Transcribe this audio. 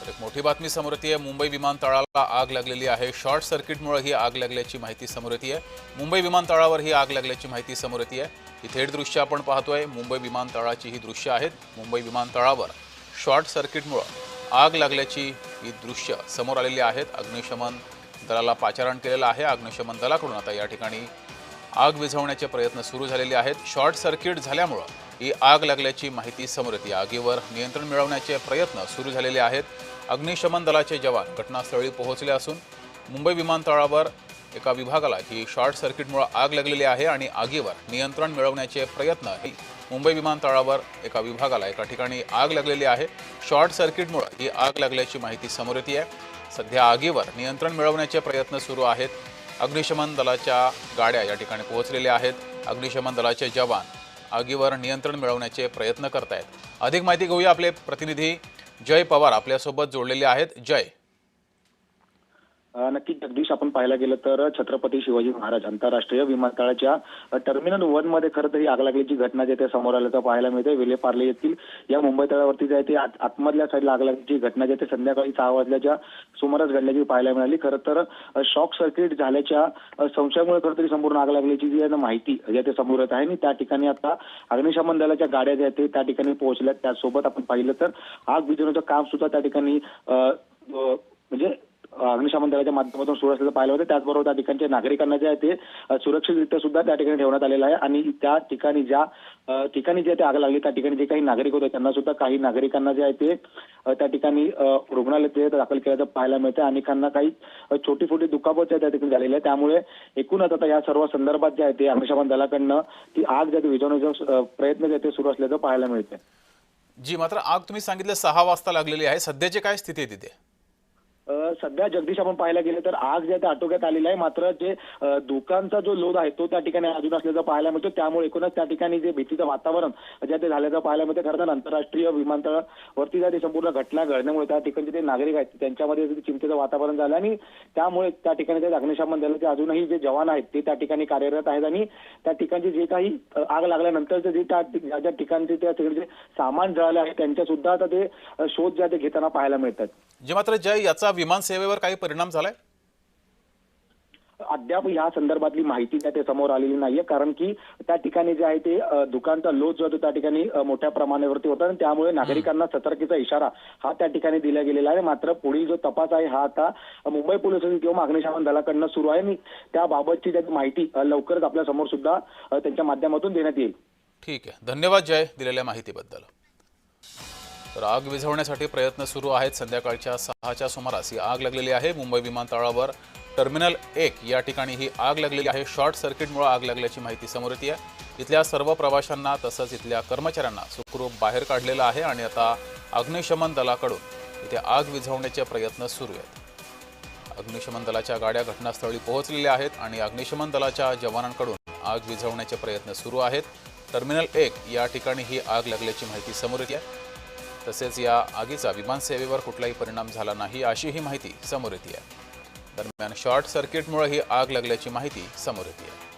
एक मोठी बातमी समोर येते आहे। मुंबई विमानतळाला आग लागलेली आहे। शॉर्ट सर्किटमुळे ही आग लागल्याची माहिती समोर येते आहे। मुंबई विमानतळावर ही आग लागल्याची माहिती समोर येते आहे। ही थेट दृश्य आपण पाहतोय। मुंबई विमानतळाची ही दृश्य आहेत। मुंबई विमानतळावर शॉर्ट सर्किटमुळे आग लागल्याची ही दृश्य समोर आलेली आहेत। अग्निशमन दलाला पाचारण केलेलं आहे। अग्निशमन दलाकडून आता या ठिकाणी आग विझवण्याचे प्रयत्न सुरू झालेले आहेत। शॉर्ट सर्किट झाल्यामुळे ही आग लागल्याची माहिती समोर येते। आगीवर नियंत्रण मिळवण्याचे प्रयत्न सुरू झालेले आहेत। अग्निशमन दलाचे जवान घटनास्थळी पोहोचले असून मुंबई विमानतळावर एका विभागाला ही शॉर्ट सर्किटमुळे आग लागलेली आहे आणि आगीवर नियंत्रण मिळवण्याचे प्रयत्न मुंबई विमानतळावर एका विभागाला एका ठिकाणी आग लागलेली आहे। शॉर्ट सर्किटमुळे ही आग लागल्याची माहिती समोर येते आहे। सध्या आगीवर नियंत्रण मिळवण्याचे प्रयत्न सुरू आहेत। अग्निशमन दलाच्या गाड्या या ठिकाणी पोहोचलेल्या आहेत। अग्निशमन दलाचे जवान आगीवर नियंत्रण मिळवण्याचे प्रयत्न करतायत। अधिक माहिती घेऊया। आपले प्रतिनिधी जय पवार आपल्यासोबत जोडलेले आहेत। जय, नक्की जगदीश, आपण पाहायला गेलं तर छत्रपती शिवाजी महाराज आंतरराष्ट्रीय विमानतळाच्या टर्मिनल 1 मध्ये खरं तर ही आग लागल्याची घटना जे समोर आल्याचं पाहायला मिळते। विलेपार्ले येथील या मुंबई तळावरती जे आहे ते आतमधल्या साईडला आग लागल्याची घटना जे संध्याकाळी 6 वाजल्याच्या सुमारास घडल्याची पाहायला मिळाली। खरं तर शॉक सर्किट झाल्याच्या संशयामुळे खरं तरी संपूर्ण आग लागल्याची जी आहे माहिती जे ते समोर येत आहे आणि त्या ठिकाणी आता अग्निशमन दलाच्या गाड्या ज्या आहेत त्या ठिकाणी पोहोचल्या। त्यासोबत आपण पाहिलं तर आग विझवण्याचं काम सुद्धा त्या ठिकाणी म्हणजे अग्निशमन दलाच्या माध्यमातून सुरू असल्याचं पाहिलं होतं। त्याचबरोबर त्या ठिकाणच्या नागरिकांना जे आहे ते सुरक्षितरित्या सुद्धा त्या ठिकाणी ठेवण्यात आलेलं आहे आणि त्या ठिकाणी ज्या ठिकाणी जे आग लागली त्या ठिकाणी जे काही नागरिक होते त्यांना सुद्धा काही नागरिकांना जे आहे ते त्या ठिकाणी रुग्णालयात दाखल केल्याचं पाहायला मिळतं। अनेकांना काही छोटी छोटी दुखापत त्या ठिकाणी झालेली आहे। त्यामुळे एकूणच आता या सर्व संदर्भात जे आहे ते अग्निशमन दलाकडनं ती आग जे विझवण्याचा प्रयत्न जे ते सुरू असल्याचं पाहायला मिळतं। जी, मात्र आग तुम्ही सांगितलं 6 वाजता लागलेली आहे। सध्याची काय स्थिती आहे तिथे? सध्या जगदीश आपण पाहायला गेलं तर आग जे आटोक्यात आलेली आहे, मात्र जे धुकांचा जो लोद आहे तो त्या ठिकाणी अजून असल्याचं पाहायला मिळतो। त्यामुळे एकूणच त्या ठिकाणी जे भीतीचं वातावरण जे ते झाल्याचं पाहायला मिळतं। खरं तर आंतरराष्ट्रीय विमानतळावरती जे संपूर्ण घटना घडल्यामुळे त्या ठिकाणी जे नागरिक आहेत त्यांच्यामध्ये चिंतेचं वातावरण झालं आणि त्यामुळे त्या ठिकाणी जे अग्निशमन दलाचे अजूनही जे जवान आहेत ते त्या ठिकाणी कार्यरत आहेत आणि त्या ठिकाणचे जे काही आग लागल्यानंतरचे जे ज्या ठिकाणचे त्या जे सामान जळाले आहे त्यांच्या सुद्धा आता ते शोध जे घेताना पाहायला मिळतात। जे मात्र जय, याचा विमान सेवेवर काही परिणाम झालाय? अद्याप या संदर्भातली माहिती त्या समोर आलेली नाहीये, कारण की त्या ठिकाणी जे आहे ते दुकानचा लोड जो त्या ठिकाणी मोठ्या प्रमाणावरती होता आणि त्यामुळे नागरिकांना सतर्कतेचा इशारा हा त्या ठिकाणी दिला गेलेला आहे। मात्र पुढील जो तपास आहे हा आता मुंबई पोलिसांनी किंवा अग्निशमन दलाकडनं सुरू आहे आणि त्याबाबतची माहिती लवकरच आपल्या समोर सुद्धा त्यांच्या माध्यमातून देण्यात येईल। ठीक आहे, धन्यवाद जय दिलेल्या माहितीबद्दल। तर आग विझवण्यासाठी प्रयत्न सुरू आहेत। संध्याकाळच्या 6च्या सुमारास ही आग लागलेली आहे। मुंबई विमानतळावर टर्मिनल 1 या ठिकाणी ही आग लागलेली आहे। शॉर्ट सर्किटमुळे आग लागल्याची माहिती समोर येते आहे। इथल्या सर्व प्रवाशांना तसंच इथल्या कर्मचाऱ्यांना सुखरूप बाहेर काढलेलं आहे आणि आता अग्निशमन दलाकडून इथे आग विझवण्याचे प्रयत्न सुरू आहेत। अग्निशमन दलाच्या गाड्या घटनास्थळी पोहोचलेल्या आहेत आणि अग्निशमन दलाच्या जवानांकडून आग विझवण्याचे प्रयत्न सुरू आहेत। टर्मिनल 1 या ठिकाणी ही आग लागल्याची माहिती समोर येते आहे। तसेच या आगीचा विमानसेवेवर कुठलाही परिणाम झाला नाही अशी ही माहिती समोर येते आहे। दरम्यान शॉर्ट सर्किटमुळे ही आग लागल्याची माहिती समोर येते आहे।